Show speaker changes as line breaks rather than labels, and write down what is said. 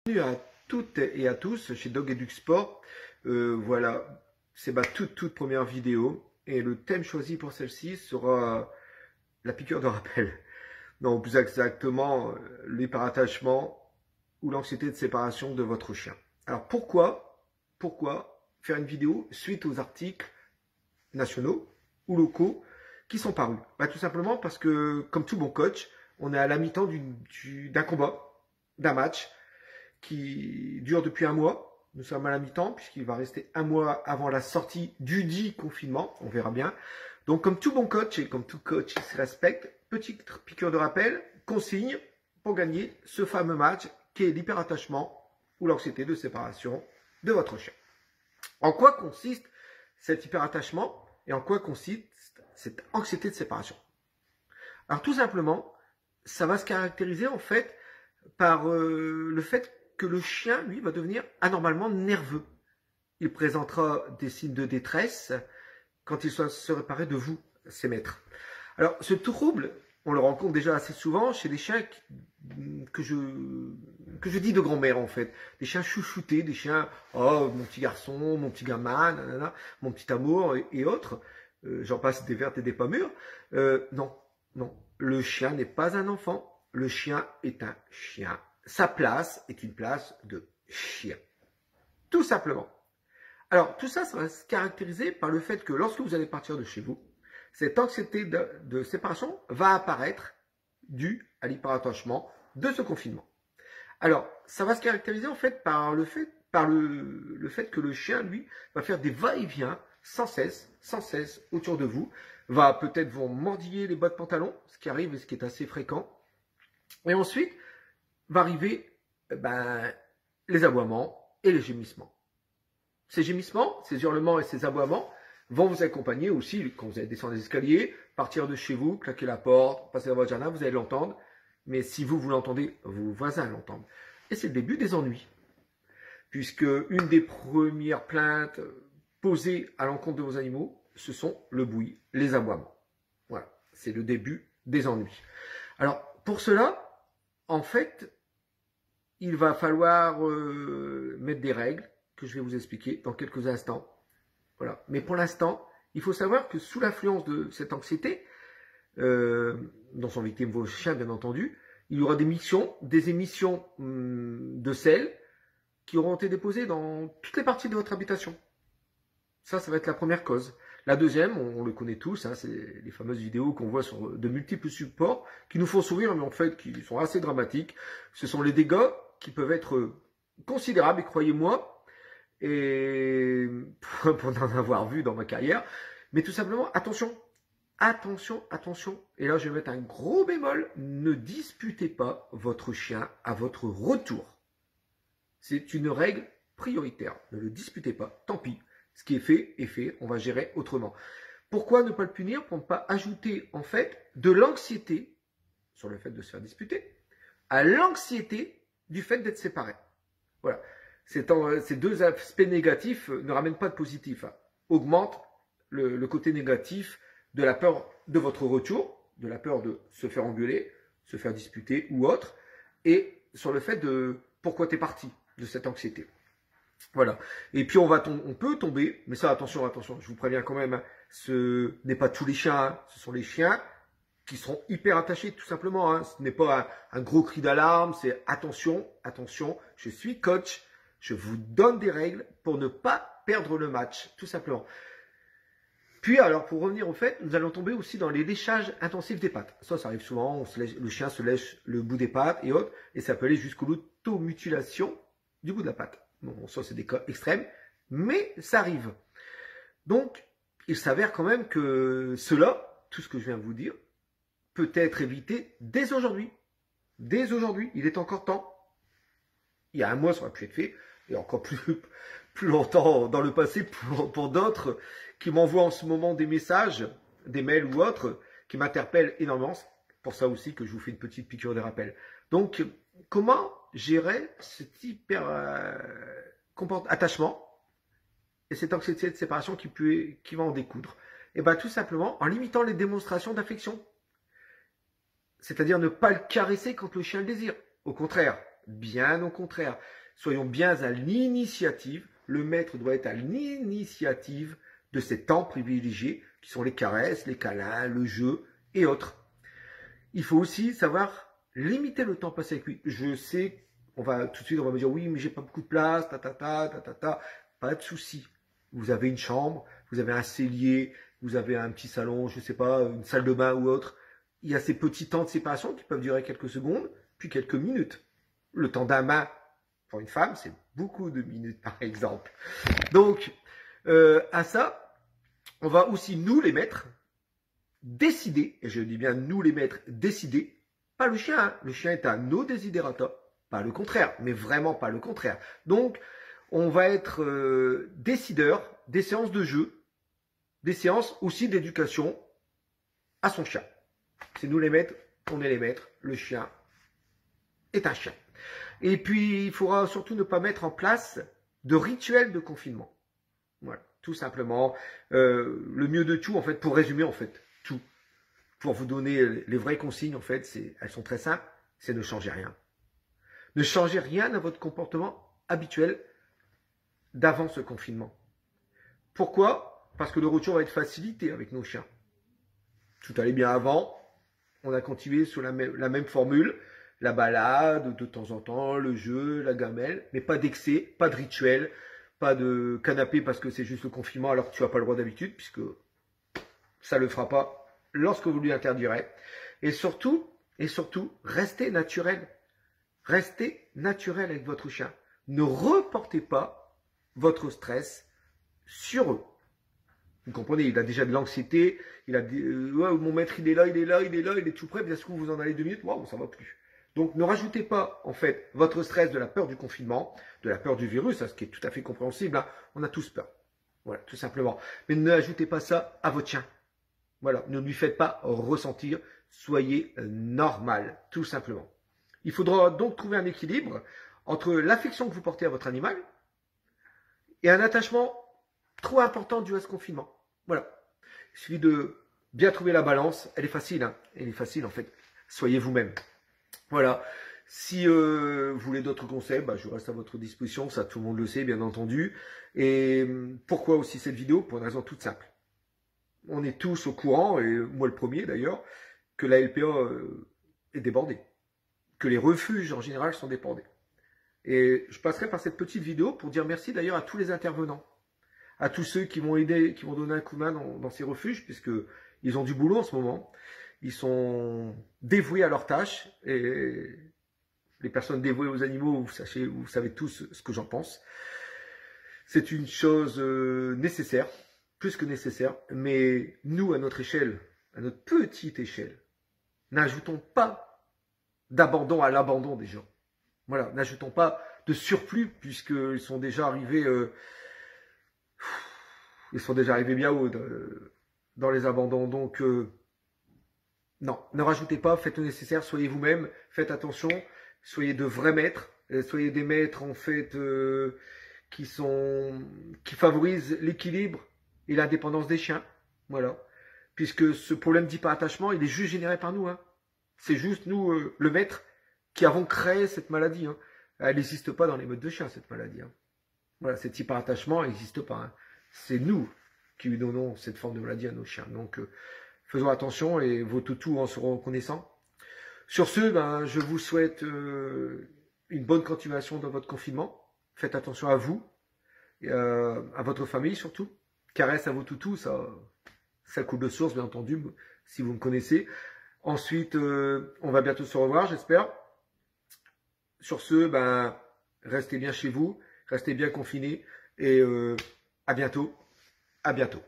Bienvenue à toutes et à tous chez Dog Duck Sport. Voilà, c'est ma toute première vidéo et le thème choisi pour celle-ci sera la piqûre de rappel. Non, plus exactement, l'hyperattachement ou l'anxiété de séparation de votre chien. Alors pourquoi faire une vidéo suite aux articles nationaux ou locaux qui sont parus? Tout simplement parce que, comme tout bon coach, on est à la mi-temps d'un combat, d'un match qui dure depuis un mois. Nous sommes à la mi-temps puisqu'il va rester un mois avant la sortie du dit confinement. On verra bien. Donc, comme tout bon coach et comme tout coach se respecte, petite piqûre de rappel, consigne pour gagner ce fameux match qui est l'hyperattachement ou l'anxiété de séparation de votre chien. En quoi consiste cet hyperattachement et en quoi consiste cette anxiété de séparation? Alors tout simplement, ça va se caractériser en fait par le fait que le chien, lui, va devenir anormalement nerveux. Il présentera des signes de détresse quand il se séparé de vous, ses maîtres. Alors, ce trouble, on le rencontre déjà assez souvent chez des chiens que je dis de grand-mère, en fait. Des chiens chouchoutés, des chiens, oh, mon petit garçon, mon petit gamin, nanana, mon petit amour et autres. J'en passe des vertes et des pas mûres. Non. Le chien n'est pas un enfant. Le chien est un chien. Sa place est une place de chien. Tout simplement. Alors, tout ça, ça va se caractériser par le fait que lorsque vous allez partir de chez vous, cette anxiété de séparation va apparaître due à l'hyperattachement de ce confinement. Alors, ça va se caractériser en fait par le fait que le chien, lui, va faire des va-et-vient sans cesse autour de vous, va peut-être vous mordiller les bas de pantalon, ce qui arrive et ce qui est assez fréquent, et ensuite va arriver les aboiements et les gémissements. Ces gémissements, ces hurlements et ces aboiements vont vous accompagner aussi quand vous allez descendre les escaliers, partir de chez vous, claquer la porte, passer dans votre jardin, vous allez l'entendre. Mais si vous l'entendez, vos voisins l'entendent. Et c'est le début des ennuis. Puisque une des premières plaintes posées à l'encontre de vos animaux, ce sont le bruit, les aboiements. Voilà, c'est le début des ennuis. Alors, pour cela, en fait, il va falloir mettre des règles que je vais vous expliquer dans quelques instants. Voilà. Mais pour l'instant, il faut savoir que sous l'influence de cette anxiété, dont sont victimes vos chiens bien entendu, il y aura des émissions de sel qui auront été déposées dans toutes les parties de votre habitation. Ça va être la première cause. La deuxième, on le connaît tous, hein, c'est les fameuses vidéos qu'on voit sur de multiples supports qui nous font sourire, mais en fait qui sont assez dramatiques. Ce sont les dégâts qui peuvent être considérables, et croyez-moi, et pour en avoir vu dans ma carrière, mais tout simplement, attention, et là je vais mettre un gros bémol, ne disputez pas votre chien à votre retour. C'est une règle prioritaire, ne le disputez pas, tant pis, ce qui est fait, on va gérer autrement. Pourquoi ne pas le punir? Pour ne pas ajouter en fait de l'anxiété sur le fait de se faire disputer, à l'anxiété du fait d'être séparé. Voilà. Ces deux aspects négatifs ne ramènent pas de positif, hein. Augmentent le côté négatif de la peur de votre retour, de la peur de se faire engueuler, se faire disputer ou autre, et sur le fait de pourquoi tu es parti de cette anxiété. Voilà. Et puis on peut tomber, mais ça attention, je vous préviens quand même, hein, ce n'est pas tous les chiens, hein, ce sont les chiens qui seront hyper attachés tout simplement, hein. Ce n'est pas un gros cri d'alarme, c'est attention, je suis coach. Je vous donne des règles pour ne pas perdre le match, tout simplement. Puis, alors, pour revenir au fait, nous allons tomber aussi dans les léchages intensifs des pattes. Ça arrive souvent, le chien se lèche le bout des pattes et autres, et ça peut aller jusqu'à l'automutilation du bout de la patte. Bon, ça, c'est des cas extrêmes, mais ça arrive. Donc, il s'avère quand même que cela, tout ce que je viens de vous dire, peut être évité dès aujourd'hui. Dès aujourd'hui, il est encore temps. Il y a un mois, ça aurait pu être fait, et encore plus longtemps dans le passé pour d'autres qui m'envoient en ce moment des messages, des mails ou autres, qui m'interpellent énormément. C'est pour ça aussi que je vous fais une petite piqûre de rappel. Donc, comment gérer cet attachement et cette anxiété de séparation qui va en découdre? Et bien, tout simplement en limitant les démonstrations d'affection. C'est-à-dire ne pas le caresser quand le chien le désire. Au contraire. Bien au contraire. soyons bien à l'initiative. Le maître doit être à l'initiative de ces temps privilégiés qui sont les caresses, les câlins, le jeu et autres. Il faut aussi savoir limiter le temps passé avec lui. Je sais, tout de suite, on va me dire, oui, mais j'ai pas beaucoup de place, Pas de souci. Vous avez une chambre, vous avez un cellier, vous avez un petit salon, je sais pas, une salle de bain ou autre. Il y a ces petits temps de séparation qui peuvent durer quelques secondes, puis quelques minutes. Le temps d'un bain, pour une femme, c'est beaucoup de minutes, par exemple. Donc, à ça, on va aussi, nous, les maîtres, décider, et je dis bien nous, les maîtres, décider, pas le chien, hein. Le chien est un no desiderata, pas le contraire, mais vraiment pas le contraire. Donc, on va être décideur des séances de jeu, des séances aussi d'éducation à son chien. C'est nous les maîtres, on est les maîtres, le chien est un chien. Et puis, il faudra surtout ne pas mettre en place de rituels de confinement. Voilà, tout simplement. Le mieux de tout, en fait, pour résumer, en fait, tout. Pour vous donner les vraies consignes, en fait, elles sont très simples, c'est ne changez rien. Ne changez rien à votre comportement habituel d'avant ce confinement. Pourquoi? Parce que le retour va être facilité avec nos chiens. Tout allait bien avant, on a continué sur la même formule, la balade, de temps en temps, le jeu, la gamelle, mais pas d'excès, pas de rituel, pas de canapé parce que c'est juste le confinement alors que tu n'as pas le droit d'habitude, puisque ça ne le fera pas lorsque vous lui interdirez. Et surtout, restez naturel. Restez naturel avec votre chien. Ne reportez pas votre stress sur eux. Vous comprenez, il a déjà de l'anxiété, il a dit, ouais, mon maître il est là, il est tout prêt, bien sûr vous en allez 2 minutes, waouh, ça va plus. Donc ne rajoutez pas en fait votre stress de la peur du confinement, de la peur du virus, ce qui est tout à fait compréhensible, hein. On a tous peur. Voilà, tout simplement. Mais n'ajoutez pas ça à votre chien. Voilà, ne lui faites pas ressentir, soyez normal, tout simplement. Il faudra donc trouver un équilibre entre l'affection que vous portez à votre animal et un attachement trop important dû à ce confinement. Voilà. Il suffit de bien trouver la balance. Elle est facile, hein. Elle est facile en fait. Soyez vous-même. Voilà. Si vous voulez d'autres conseils, je reste à votre disposition. Ça, tout le monde le sait, bien entendu. Et pourquoi aussi cette vidéo? Pour une raison toute simple. On est tous au courant, et moi le premier d'ailleurs, que la LPA est débordée. Que les refuges en général sont débordés. Et je passerai par cette petite vidéo pour dire merci d'ailleurs à tous les intervenants. À tous ceux qui m'ont aidé, qui m'ont donné un coup de main dans ces refuges, puisqu'ils ont du boulot en ce moment. Ils sont dévoués à leur tâche. Et les personnes dévouées aux animaux, vous savez tous ce que j'en pense. C'est une chose nécessaire, plus que nécessaire. Mais nous, à notre échelle, à notre petite échelle, n'ajoutons pas d'abandon à l'abandon des gens. Voilà, n'ajoutons pas de surplus, puisqu'ils sont déjà arrivés... ils sont déjà arrivés bien haut dans les abandons. Donc, non, ne rajoutez pas, faites le nécessaire, soyez vous-même, faites attention, soyez de vrais maîtres, soyez des maîtres en fait qui favorisent l'équilibre et l'indépendance des chiens. Voilà. Puisque ce problème d'hyperattachement, il est juste généré par nous. Hein. C'est juste nous, le maître, qui avons créé cette maladie. Hein. Elle n'existe pas dans les meutes de chiens, cette maladie. Hein. Voilà, cet hyperattachement n'existe pas. Hein. C'est nous qui lui donnons cette forme de maladie à nos chiens. Donc, faisons attention et vos toutous en seront reconnaissants. Sur ce, je vous souhaite une bonne continuation dans votre confinement. Faites attention à vous, et à votre famille surtout. Caresse à vos toutous, ça coule de source, bien entendu, si vous me connaissez. Ensuite, on va bientôt se revoir, j'espère. Sur ce, restez bien chez vous, restez bien confinés et à bientôt. À bientôt.